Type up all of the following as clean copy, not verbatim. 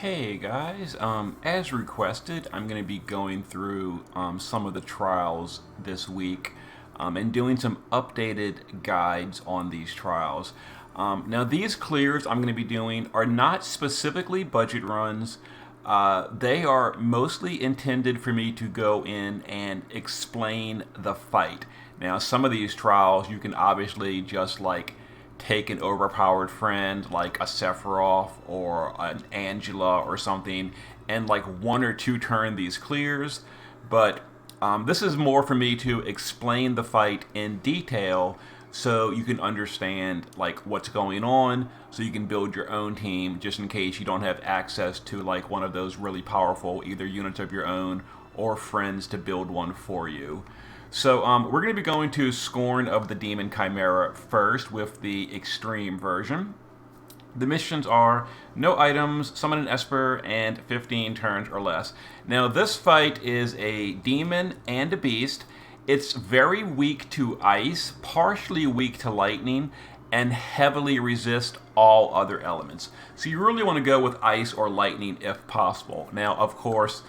Hey guys, as requested, I'm going to be going through some of the trials this week and doing some updated guides on these trials. Now, these clears I'm going to be doing are not specifically budget runs. They are mostly intended for me to go in and explain the fight. Now, some of these trials you can obviously just take an overpowered friend like a Sephiroth or an Angela or something and like one or two turn these clears. But this is more for me to explain the fight in detail so you can understand like what's going on, so you can build your own team just in case you don't have access to like one of those really powerful either units of your own or friends to build one for you. So we're going to be going to Scorn of the Demon Chimera first with the extreme version. The missions are no items, summon an Esper, and 15 turns or less. Now this fight is a demon and a beast. It's very weak to ice, partially weak to lightning, and heavily resist all other elements. So you really want to go with ice or lightning if possible. Now, of course,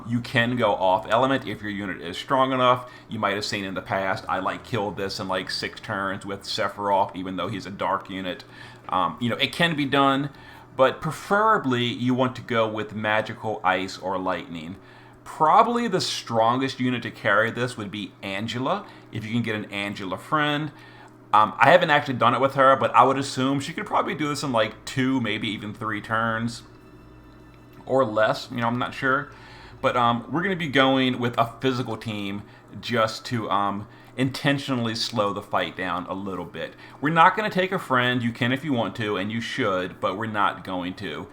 you can go off element if your unit is strong enough. You might have seen in the past, I killed this in 6 turns with Sephiroth, even though he's a dark unit. It can be done, but preferably you want to go with magical ice or lightning. Probably the strongest unit to carry this would be Angela, if you can get an Angela friend. I haven't actually done it with her, but I would assume she could probably do this in 2, maybe even 3 turns or less. I'm not sure. But we're going to be going with a physical team just to intentionally slow the fight down a little bit. We're not going to take a friend. You can if you want to, and you should, but we're not going to.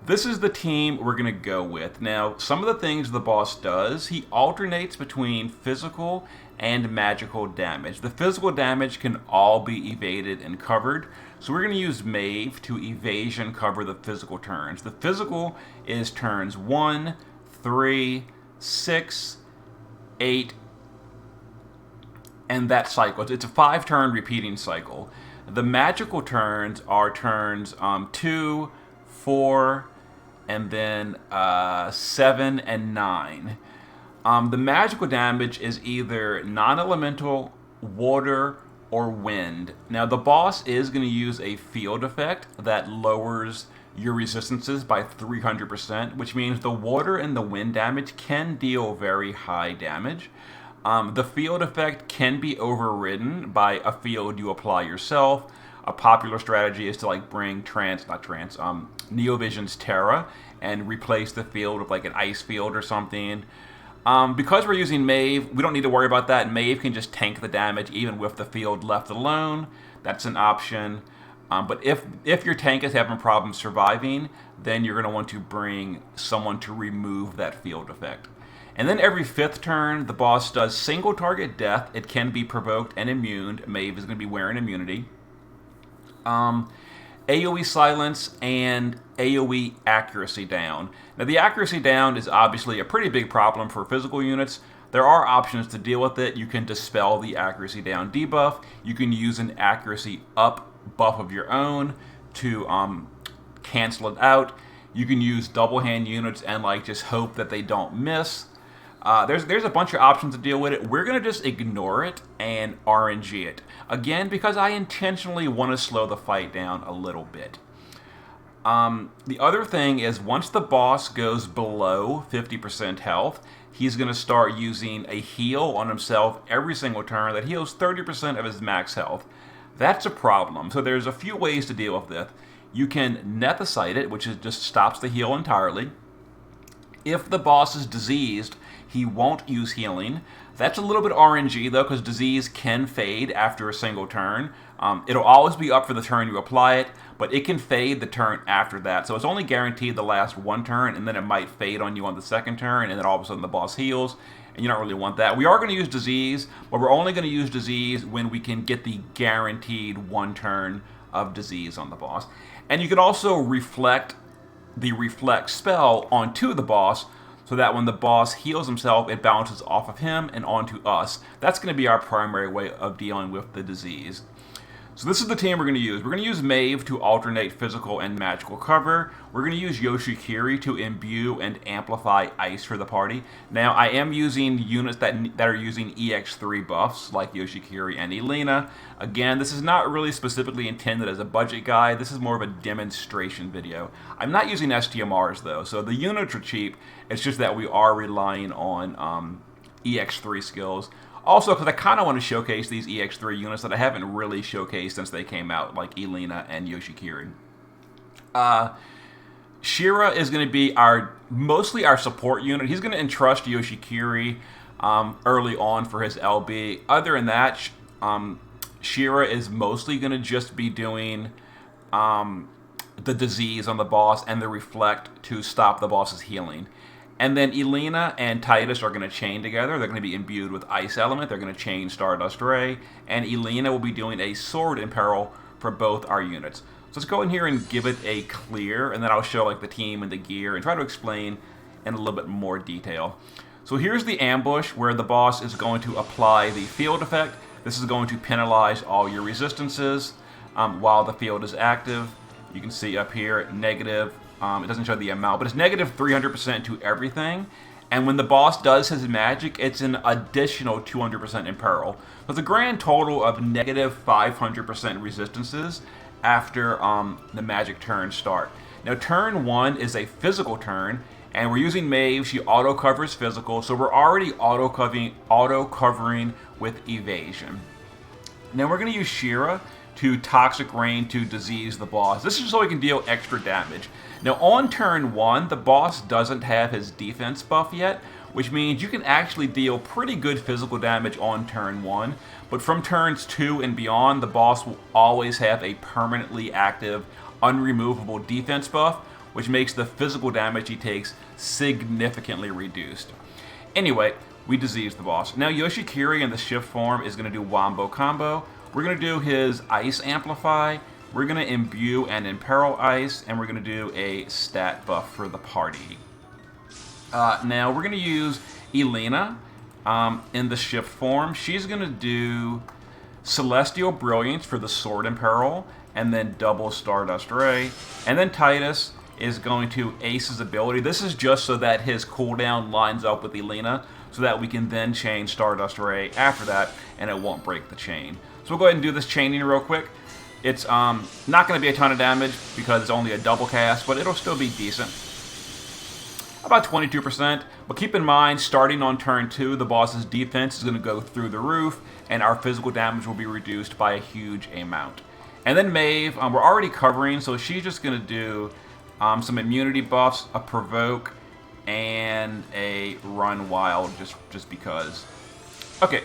This is the team we're going to go with. Now, some of the things the boss does, he alternates between physical and magical damage. The physical damage can all be evaded and covered. So we're going to use Maeve to evasion cover the physical turns. The physical is turns 1, 3, 6, 8, and that cycle. It's a 5-turn repeating cycle. The magical turns are turns 2, 4, and then 7 and 9. The magical damage is either non-elemental, water, or wind. Now the boss is going to use a field effect that lowers your resistances by 300%, which means the water and the wind damage can deal very high damage. The field effect can be overridden by a field you apply yourself. A popular strategy is to bring Neovision's Terra and replace the field with an ice field or something. Because we're using Maeve, we don't need to worry about that. Maeve can just tank the damage even with the field left alone. That's an option. But if your tank is having problems surviving, then you're going to want to bring someone to remove that field effect. And then every 5th turn, the boss does single target death. It can be provoked and immune. Maeve is going to be wearing immunity. AoE silence and AoE accuracy down. Now the accuracy down is obviously a pretty big problem for physical units. There are options to deal with it. You can dispel the accuracy down debuff. You can use an accuracy up buff of your own to cancel it out. You can use double hand units and just hope that they don't miss. There's a bunch of options to deal with it. We're going to just ignore it and RNG it. Again, because I intentionally want to slow the fight down a little bit. The other thing is once the boss goes below 50% health, he's going to start using a heal on himself every single turn that heals 30% of his max health. That's a problem. So there's a few ways to deal with this. You can nethicite it, which just stops the heal entirely. If the boss is diseased, he won't use healing. That's a little bit RNG though, because disease can fade after a single turn. It'll always be up for the turn you apply it, but it can fade the turn after that. So it's only guaranteed the last 1 turn, and then it might fade on you on the 2nd turn, and then all of a sudden the boss heals, and you don't really want that. We are going to use disease, but we're only going to use disease when we can get the guaranteed 1 turn of disease on the boss. And you can also reflect the reflect spell onto the boss, so that when the boss heals himself, it bounces off of him and onto us. That's going to be our primary way of dealing with the disease. So this is the team we're going to use. We're going to use Maeve to alternate physical and magical cover. We're going to use Yoshikiri to imbue and amplify ice for the party. Now, I am using units that are using EX3 buffs, like Yoshikiri and Elena. Again, this is not really specifically intended as a budget guide. This is more of a demonstration video. I'm not using STMRs, though, so the units are cheap. It's just that we are relying on EX3 skills. Also, because I kind of want to showcase these EX3 units that I haven't really showcased since they came out, like Elena and Yoshikiri. Shira is going to be mostly our support unit. He's going to entrust Yoshikiri early on for his LB. Other than that, Shira is mostly going to just be doing the disease on the boss and the reflect to stop the boss's healing. And then Elena and Titus are going to chain together. They're going to be imbued with Ice Element. They're going to chain Stardust Ray. And Elena will be doing a Sword in Peril for both our units. So let's go in here and give it a clear, and then I'll show like the team and the gear and try to explain in a little bit more detail. So here's the ambush where the boss is going to apply the field effect. This is going to penalize all your resistances while the field is active. You can see up here, negative. It doesn't show the amount, but it's negative 300% to everything. And when the boss does his magic, it's an additional 200% in peril. So it's a grand total of negative 500% resistances after the magic turns start. Now, turn 1 is a physical turn, and we're using Maeve. She auto-covers physical, so we're already auto-covering with evasion. Now, we're going to use Shira to Toxic Rain to disease the boss. This is so he can deal extra damage. Now, on turn 1, the boss doesn't have his defense buff yet, which means you can actually deal pretty good physical damage on turn 1. But from turns 2 and beyond, the boss will always have a permanently active, unremovable defense buff, which makes the physical damage he takes significantly reduced. Anyway, we disease the boss. Now, Yoshikiri in the shift form is going to do Wombo Combo. We're going to do his Ice Amplify. We're going to imbue and imperil ice, and we're going to do a stat buff for the party. Now, we're going to use Elena in the shift form. She's going to do Celestial Brilliance for the Sword in Peril, and then double Stardust Ray. And then Titus is going to ace his ability. This is just so that his cooldown lines up with Elena, so that we can then chain Stardust Ray after that, and it won't break the chain. So we'll go ahead and do this chaining real quick. It's not going to be a ton of damage because it's only a double cast, but it'll still be decent. About 22%, but keep in mind, starting on turn 2, the boss's defense is going to go through the roof, and our physical damage will be reduced by a huge amount. And then Maeve, we're already covering, so she's just going to do some immunity buffs, a Provoke, and a Run Wild, just because. Okay.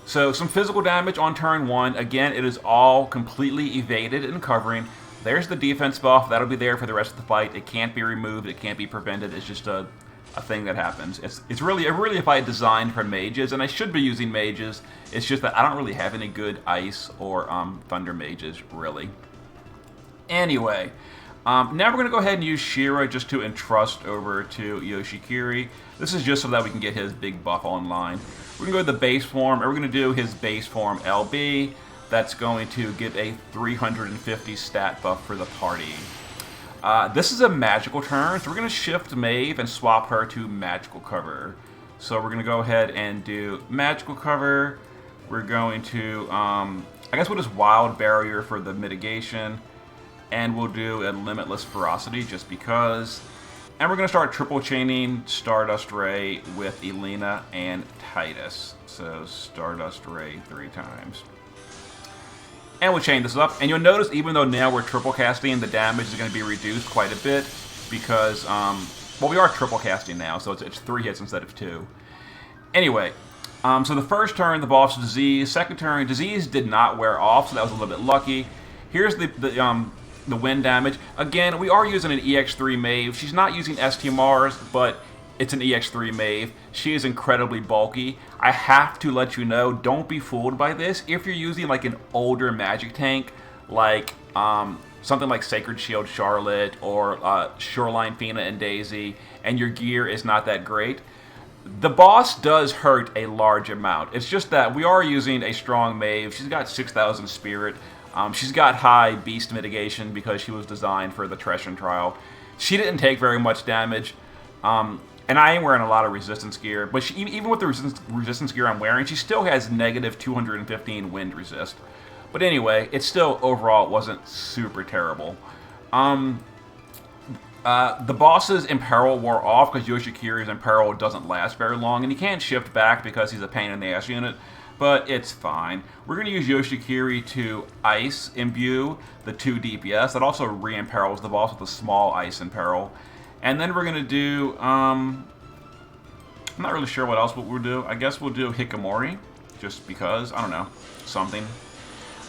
So some physical damage on turn 1. Again, it is all completely evaded and covering. There's the defense buff. That'll be there for the rest of the fight. It can't be removed. It can't be prevented. It's just a thing that happens. It's really a fight designed for mages, and I should be using mages. It's just that I don't really have any good ice or thunder mages, really. Anyway, now we're going to go ahead and use Shira just to entrust over to Yoshikiri. This is just so that we can get his big buff online. We're going to go to the base form, and we're going to do his base form LB. That's going to give a 350 stat buff for the party. This is a magical turn, so we're going to shift Maeve and swap her to magical cover. So we're going to go ahead and do magical cover. We're going to, I guess we'll just wild barrier for the mitigation. And we'll do a limitless ferocity just because. And we're going to start triple chaining Stardust Ray with Elena and Titus. So Stardust Ray 3 times. And we'll chain this up. And you'll notice even though now we're triple casting, the damage is going to be reduced quite a bit. Because, well, we are triple casting now, so it's 3 hits instead of 2. Anyway, so the first turn, the boss disease. Second turn, disease did not wear off, so that was a little bit lucky. Here's the wind damage. Again, we are using an EX3 Maeve. She's not using STMRs, but it's an EX3 Maeve. She is incredibly bulky. I have to let you know, don't be fooled by this. If you're using like an older magic tank, like something like Sacred Shield Charlotte or Shoreline Fina and Daisy, and your gear is not that great, the boss does hurt a large amount. It's just that we are using a strong Maeve. She's got 6,000 spirit. She's got high beast mitigation because she was designed for the Trescian trial. She didn't take very much damage. And I ain't wearing a lot of resistance gear, but even with the resistance gear I'm wearing, she still has negative 215 wind resist. But anyway, it still, overall, wasn't super terrible. The boss's Imperil wore off because Yoshikiri's Imperil doesn't last very long, and he can't shift back because he's a pain in the ass unit, but it's fine. We're going to use Yoshikiri to Ice Imbue the 2 DPS. That also re-imperils the boss with a small Ice Imperil. And then we're going to do, I'm not really sure what else we'll do. I guess we'll do Hikikomori, just because, I don't know, something.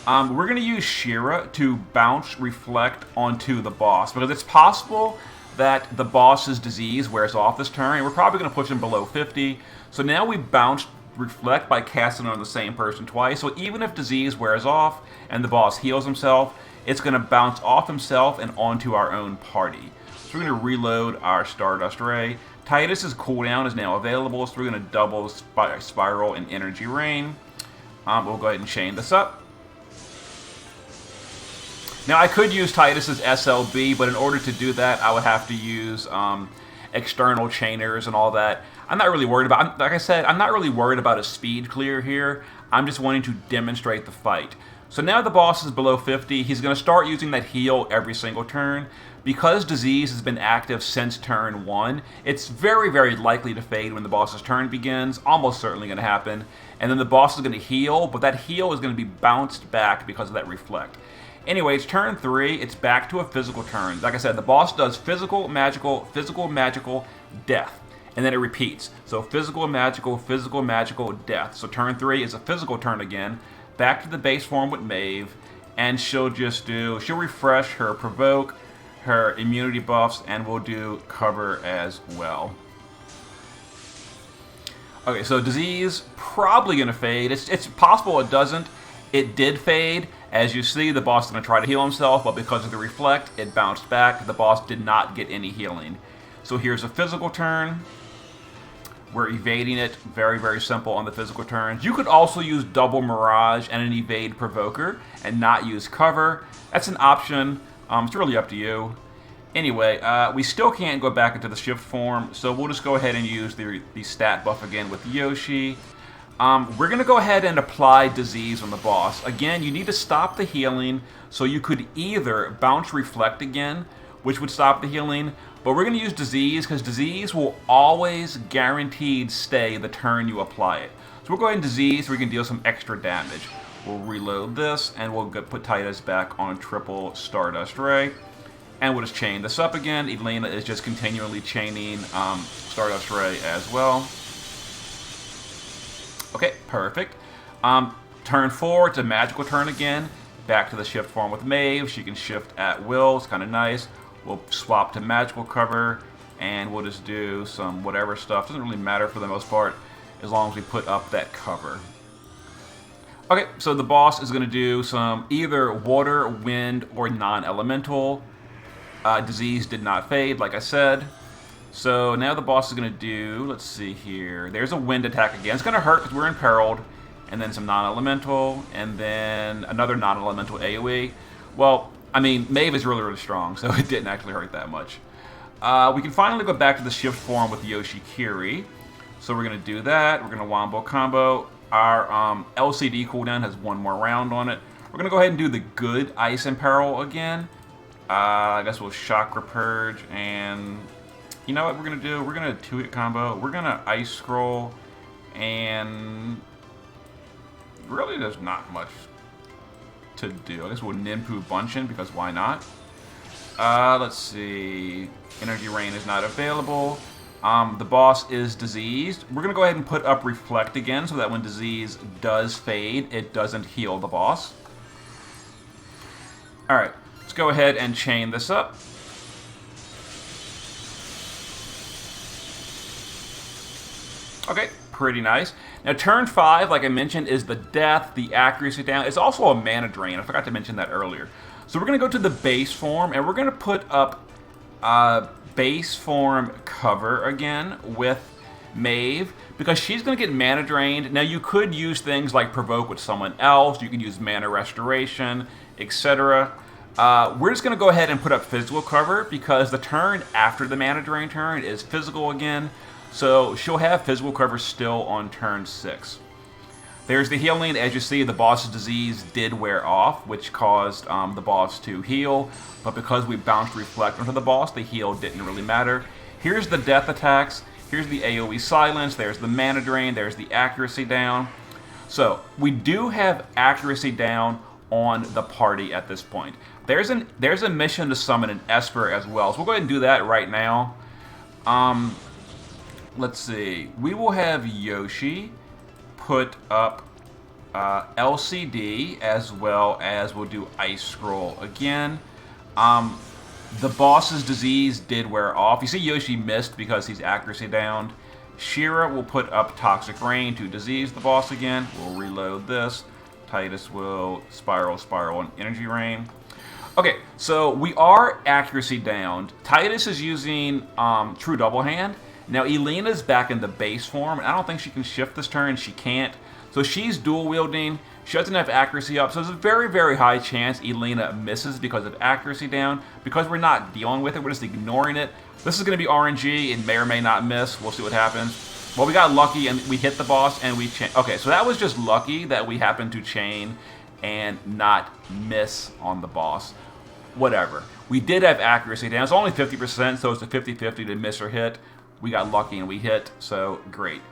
We're going to use Shira to bounce Reflect onto the boss, because it's possible that the boss's disease wears off this turn, and we're probably going to push him below 50. So now we bounce Reflect by casting it on the same person twice. So even if disease wears off and the boss heals himself, it's going to bounce off himself and onto our own party. So we're going to reload our Stardust Ray. Titus's cooldown is now available, so we're going to double Spiral and Energy Rain. We'll go ahead and chain this up. Now I could use Titus's SLB, but in order to do that, I would have to use external chainers and all that. I'm not really worried about, like I said, I'm not really worried about a speed clear here. I'm just wanting to demonstrate the fight. So now the boss is below 50. He's going to start using that heal every single turn. Because disease has been active since turn 1, it's very, very likely to fade when the boss's turn begins. Almost certainly going to happen. And then the boss is going to heal, but that heal is going to be bounced back because of that Reflect. Anyway, it's turn 3. It's back to a physical turn. Like I said, the boss does physical, magical, death. And then it repeats. So physical, magical, death. So turn 3 is a physical turn again. Back to the base form with Maeve. And she'll refresh her provoke, her immunity buffs, and we'll do cover as well. Okay, so disease probably going to fade. It's possible it doesn't. It did fade. As you see, the boss is going to try to heal himself, but because of the Reflect, it bounced back. The boss did not get any healing. So here's a physical turn. We're evading it. Very, very simple on the physical turns. You could also use double Mirage and an evade Provoker and not use cover. That's an option. It's really up to you. Anyway, we still can't go back into the shift form, so we'll just go ahead and use the stat buff again with Yoshi. We're going to go ahead and apply disease on the boss. Again, you need to stop the healing, so you could either bounce Reflect again, which would stop the healing, but we're going to use disease because disease will always guaranteed stay the turn you apply it. So we'll go ahead and disease so we can deal some extra damage. We'll reload this, and we'll put Titus back on triple Stardust Ray. And we'll just chain this up again. Elena is just continually chaining Stardust Ray as well. Okay, perfect. Turn 4, it's a magical turn again. Back to the shift form with Maeve. She can shift at will. It's kind of nice. We'll swap to magical cover, and we'll just do some whatever stuff. Doesn't really matter for the most part, as long as we put up that cover. Okay, so the boss is going to do some either water, wind, or non-elemental. Disease did not fade, like I said. So now the boss is going to do, let's see here. There's a wind attack again. It's going to hurt because we're imperiled. And then some non-elemental. And then another non-elemental AoE. Well, I mean, Maeve is really, really strong, so it didn't actually hurt that much. We can finally go back to the shift form with Yoshikiri. So we're going to do that. We're going to wombo combo. Our LCD cooldown has one more round on it. We're going to go ahead and do the good Ice Imperil again. I guess we'll Chakra Purge, and you know what we're going to do? We're going to 2-hit combo. We're going to Ice Scroll, and really there's not much to do. I guess we'll Ninpu Bunchin, because why not? Let's see. Energy Rain is not available. The boss is diseased. We're going to go ahead and put up Reflect again, so that when disease does fade, it doesn't heal the boss. Alright. Let's go ahead and chain this up. Okay, pretty nice. Now turn 5, like I mentioned, is the death, the accuracy down. It's also a mana drain. I forgot to mention that earlier. So we're going to go to the base form, and we're going to put up base form cover again with Maeve, because she's going to get mana drained. Now you could use things like provoke with someone else. You can use mana restoration etc. We're just going to go ahead and put up physical cover because the turn after the mana drain turn is physical again. So she'll have physical cover still on turn 6. There's the healing. As you see, the boss's disease did wear off, which caused the boss to heal. But because we bounced Reflect onto the boss, the heal didn't really matter. Here's the death attacks. Here's the AoE silence. There's the mana drain. There's the accuracy down. So we do have accuracy down on the party at this point. There's a mission to summon an Esper as well. So we'll go ahead and do that right now. Let's see. We will have Yoshi put up LCD, as well as we'll do Ice Scroll again. The boss's disease did wear off. You see Yoshi missed because he's accuracy down. Shira will put up Toxic Rain to disease the boss again. We'll reload this. Titus will Spiral, and Energy Rain. Okay, so we are accuracy down. Titus is using True Double Hand. Now, Elena's back in the base form, and I don't think she can shift this turn. She can't. So she's dual wielding. She doesn't have accuracy up, so there's a very, very high chance Elena misses because of accuracy down. Because we're not dealing with it, we're just ignoring it. This is going to be RNG. It may or may not miss. We'll see what happens. Well, we got lucky, and we hit the boss, and we chain. Okay, so that was just lucky that we happened to chain and not miss on the boss. Whatever. We did have accuracy down. It's only 50%, so it's a 50-50 to miss or hit. We got lucky and we hit, so great.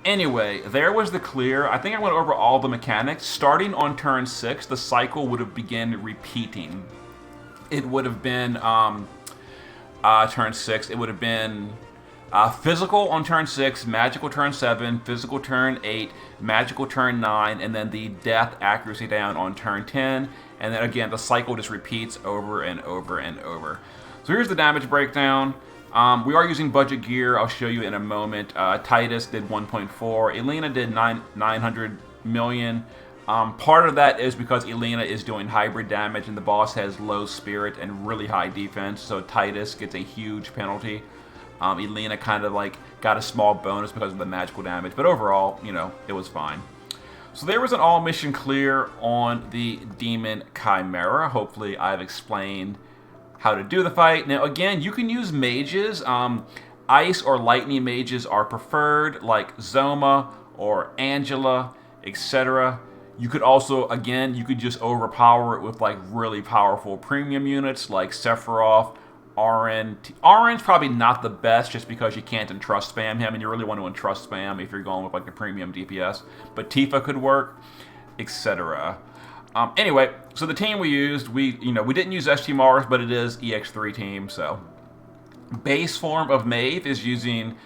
Anyway, there was the clear. I think I went over all the mechanics. Starting on turn 6, the cycle would have begun repeating. It would have been turn 6. It would have been physical on turn 6, magical turn 7, physical turn 8, magical turn 9, and then the death accuracy down on turn 10. And then again, the cycle just repeats over and over and over. So here's the damage breakdown. We are using budget gear. I'll show you in a moment. Titus did 1.4. Elena did 900 million. Part of that is because Elena is doing hybrid damage and the boss has low spirit and really high defense. So Titus gets a huge penalty. Elena kind of like got a small bonus because of the magical damage. But overall, you know, it was fine. So there was an all mission clear on the Demon Chimera. Hopefully I've explained how to do the fight. Now again, you can use mages. Ice or lightning mages are preferred, like Zoma or Angela, etc. You could also, again, you could just overpower it with like really powerful premium units like Sephiroth, Auron. Auron's probably not the best just because you can't entrust spam him, and you really want to entrust spam if you're going with like the premium DPS. But Tifa could work, etc. Anyway, so the team we used, we didn't use ST Mars, but it is EX3 team. So base form of Maeve is using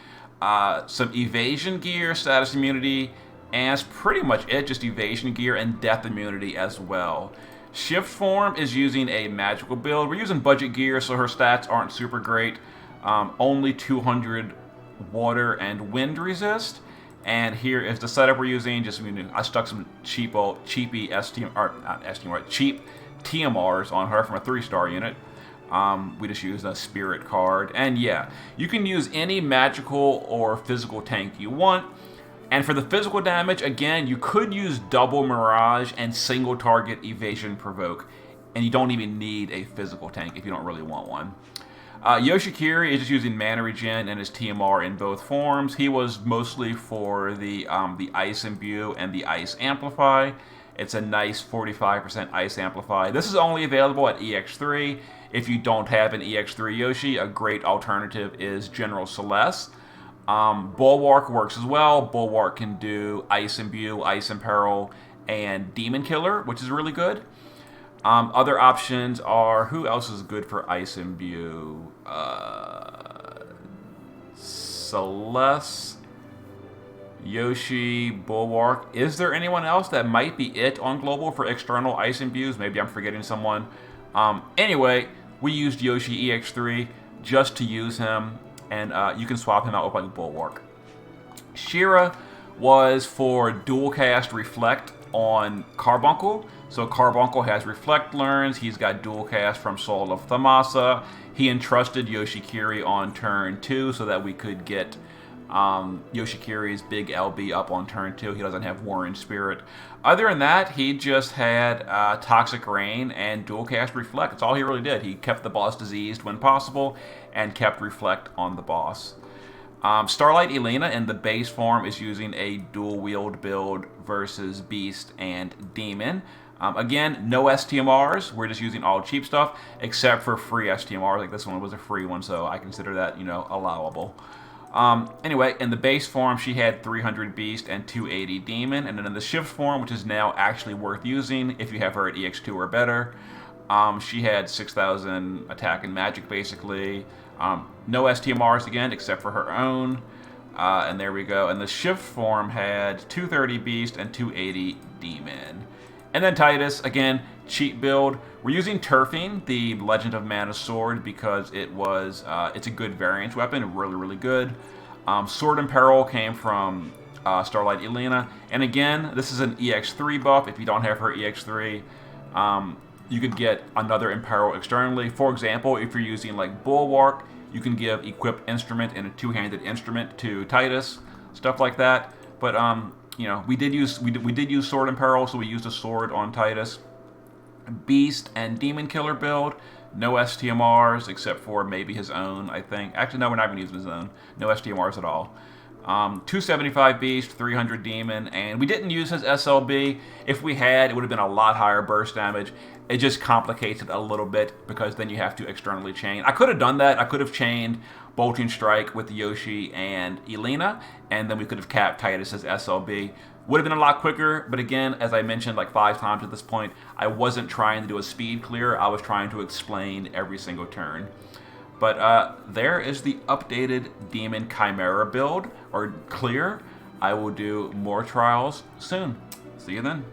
some evasion gear, status immunity, and that's pretty much it. Just evasion gear and death immunity as well. Shift form is using a magical build. We're using budget gear, so her stats aren't super great. Only 200 water and wind resist. And here is the setup we're using. Just I stuck some cheap TMRs on her from a 3-star unit. We just used a spirit card. And yeah, you can use any magical or physical tank you want. And for the physical damage, again, you could use double Mirage and single target evasion provoke. And you don't even need a physical tank if you don't really want one. Yoshikiri is just using mana regen and his TMR in both forms. He was mostly for the Ice Imbue and the Ice Amplify. It's a nice 45% Ice Amplify. This is only available at EX3. If you don't have an EX3 Yoshi, a great alternative is General Celeste. Bulwark works as well. Bulwark can do Ice Imbue, Ice Imperil, and Demon Killer, which is really good. Other options are, who else is good for Ice Imbue? Celeste, Yoshi, Bulwark. Is there anyone else that might be it on global for external Ice Imbues? Maybe I'm forgetting someone. Anyway, we used Yoshi EX3 just to use him, and you can swap him out with like Bulwark. Shira was for dual cast Reflect on Carbuncle. So Carbuncle has Reflect learns. He's got dual cast from Soul of Thamasa. He entrusted Yoshikiri on turn 2 so that we could get Yoshikiri's big LB up on turn 2. He doesn't have Warren Spirit. Other than that, he just had Toxic Rain and Dual Cast Reflect. That's all he really did. He kept the boss diseased when possible and kept Reflect on the boss. Starlight Elena in the base form is using a dual wield build versus Beast and Demon. Again, no STMRs. We're just using all cheap stuff, except for free STMRs. Like this one was a free one, so I consider that, allowable. Anyway, in the base form, she had 300 Beast and 280 Demon. And then in the shift form, which is now actually worth using if you have her at EX2 or better, she had 6,000 attack and magic, basically. No STMRs again, except for her own. And there we go. And the shift form had 230 Beast and 280 Demon. And then Titus, again, cheat build. We're using Turfing, the Legend of Mana Sword, because it's a good variance weapon, really, really good. Sword in Peril came from Starlight Elena. And again, this is an EX3 buff. If you don't have her EX3, you could get another Imperil externally. For example, if you're using like Bulwark, you can give Equipped Instrument and a two-handed instrument to Titus, stuff like that. But we did use Sword in Peril, so we used a sword on Titus. Beast and Demon Killer build, no STMRs except for maybe his own, I think. Actually, no, we're not even using his own. No STMRs at all. 275 Beast, 300 Demon, and we didn't use his SLB. If we had, it would have been a lot higher burst damage. It just complicates it a little bit because then you have to externally chain. I could have done that. I could have chained Bolting Strike with Yoshi and Elena, and then we could have capped Titus's SLB. Would have been a lot quicker, but again, as I mentioned like 5 times at this point, I wasn't trying to do a speed clear. I was trying to explain every single turn. But there is the updated Demon Chimera build, or clear. I will do more trials soon. See you then.